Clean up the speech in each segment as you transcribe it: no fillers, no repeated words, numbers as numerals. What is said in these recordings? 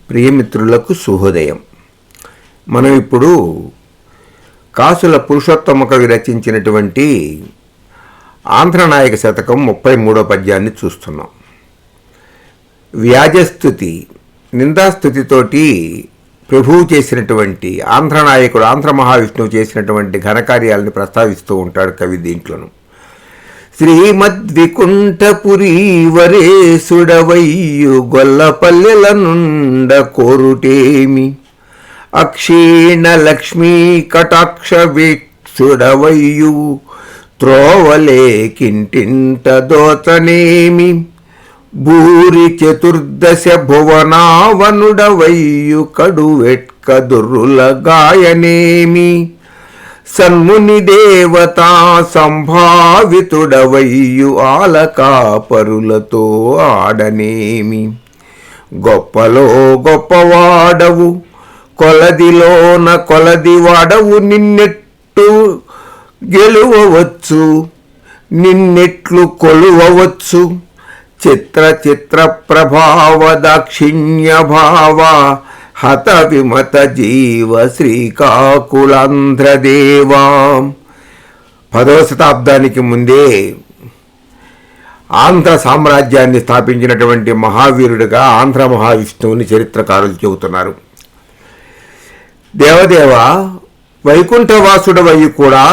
ప్రియమిత్రులకు శుభోదయం. మనం ఇప్పుడు కాసుల పురుషోత్తమ కవి రచించినటువంటి ఆంధ్రనాయక శతకం 33వ పద్యాన్ని చూస్తున్నాం. వ్యాజస్థుతి, నిందాస్థుతితోటి ప్రభువు చేసినటువంటి ఆంధ్రనాయకుడు ఆంధ్ర మహావిష్ణువు చేసినటువంటి ఘనకార్యాలను ప్రస్తావిస్తూ ఉంటాడు కవి దీంట్లోను. శ్రీమద్వికుంఠపురీ వరేసుడవయ్యు గొల్లపల్లెల నుండ కోరుటేమి, అక్షీణ లక్ష్మీ కటాక్ష వీక్షుడవయ్యు త్రోవలేకింటింట దోచనేమి, భూరి చతుర్దశ భువనావనుడవయ్యు కడువెట్క దుర్రుల గాయనేమి, సన్ముని దేవతా సంభావితుడవయ్యు ఆలకాపరులతో ఆడనేమి, గొప్పలో గొప్పవాడవు కొలదిలోన కొలదివాడవు, నిన్నెట్టు గెలువవచ్చు నిన్నెట్లు కొలువవచ్చు, చిత్ర చిత్ర ప్రభావ దాక్షిణ్య భావ హత విమత జీవ శ్రీకాకుళాంధ్రదేవా. 10వ శతాబ్దానికి ముందే ఆంధ్ర సామ్రాజ్యాన్ని స్థాపించినటువంటి మహావీరుడిగా ఆంధ్ర మహావిష్ణువుని చరిత్రకారులు చెబుతున్నారు. దేవదేవ, వైకుంఠవాసుడవయ్యి కూడా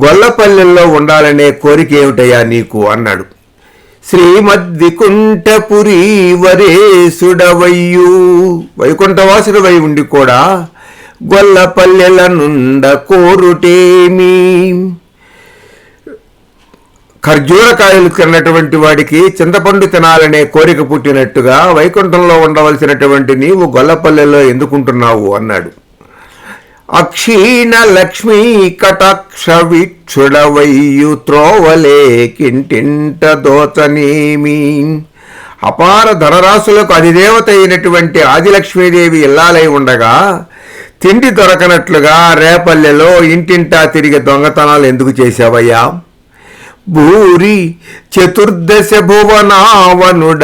గొల్లపల్లెల్లో ఉండాలనే కోరిక ఏమిటయ్యా నీకు అన్నాడు. శ్రీమద్వికుంఠపురీ వరేసుడవయ్యు, వైకుంఠవాసుడవై ఉండి కూడా గొల్లపల్లెల నుండ కోరుటేమి. ఖర్జూరకాయలు తిన్నటువంటి వాడికి చింతపండు తినాలనే కోరిక పుట్టినట్టుగా వైకుంఠంలో ఉండవలసినటువంటి నీవు గొల్లపల్లెలో ఎందుకుంటున్నావు అన్నాడు. అక్షీణ లక్ష్మీ కటాక్ష వీక్షుడవయ్యు త్రోవలేకింటింట దోచనేమి, అపార ధనరాశులకు అధిదేవత అయినటువంటి ఆదిలక్ష్మీదేవి ఇల్లాలై ఉండగా తిండి దొరకనట్లుగా రేపల్లెలో ఇంటింటా తిరిగి దొంగతనాలు ఎందుకు చేశావయ్యా? భూరి చతుర్దశ భువనావనుడవయ్యు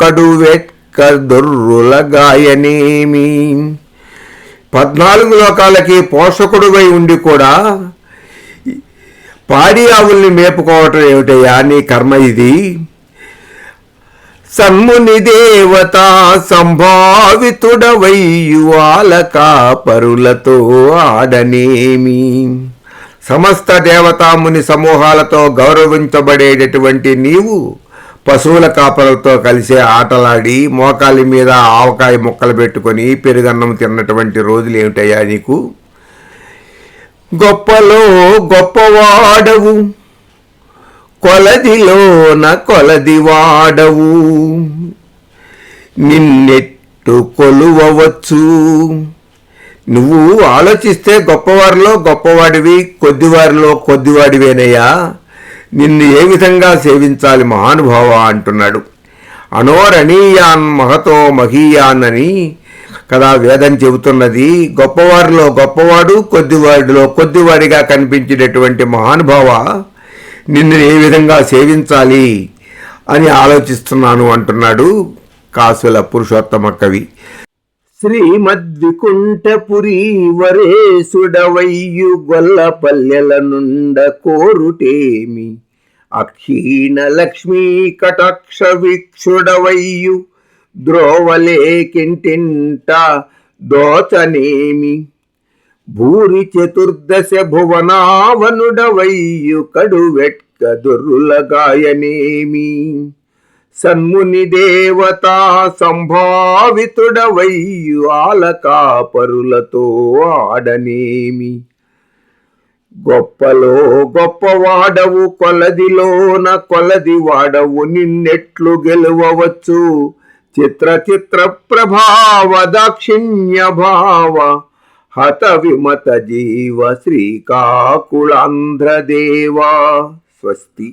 కడువెట్క దుర్రుల గాయనేమి, 14 లోకాలకి పోషకుడువై ఉండి కూడా పాడి ఆవుల్ని మేపుకోవటం ఏమిటయ్యా నీ కర్మ ఇది? సన్ముని దేవతా సంభావితుడవయ్యు ఆలకాపరులతో ఆడనేమి, సమస్త దేవతాముని సమూహాలతో గౌరవించబడేటటువంటి నీవు పశువుల కాపలతో కలిసే ఆటలాడి మోకాలి మీద ఆవకాయ ముక్కలు పెట్టుకొని పెరుగన్నం తిన్నటువంటి రోజులు ఏమిటయ్యా నీకు? గొప్పలో గొప్పవాడవు కొలదిలోన కొలదివాడవు, నిన్నెట్టు కొలువవచ్చు. నువ్వు ఆలోచిస్తే గొప్పవారిలో గొప్పవాడివి, కొద్దివారిలో కొద్దివాడివేనయ్యా. నిన్ను ఏ విధంగా సేవించాలి మహానుభావ అంటున్నాడు. అనోరణీయాన్ మహతో మహీయాన్ అని కదా వేదం చెబుతున్నది. గొప్పవారిలో గొప్పవాడు, కొద్దివాడిలో కొద్దివాడిగా కనిపించేటటువంటి మహానుభావ, నిన్ను ఏ విధంగా సేవించాలి అని ఆలోచిస్తున్నాను అంటున్నాడు కాసుల పురుషోత్తమ కవి. శ్రీమద్వికుంఠపురీ వరేసుడవయ్యు గొల్లపల్లెల నుండ కోరుటేమి, అక్షీణ లక్ష్మీ కటాక్ష వీక్షుడవయ్యు ద్రోవలేకింటింట దోచనేమి, భూరి చతుర్దశ భువనావనుడవయ్యు కడువెట్క దుర్రుల గాయనేమి, సన్ముని దేవతా సంభావితుడవయ్యు ఆలకాపరులతో ఆడనేమి, గొప్పలో గొప్పవాడవు కొలదిలోన కొలదివాడవు, నిన్నెట్లు గెలువవచ్చు. చిత్ర చిత్ర ప్రభావ దాక్షిణ్య భావ హత విమత జీవ శ్రీకాకుళాంధ్రదేవా. స్వస్తి.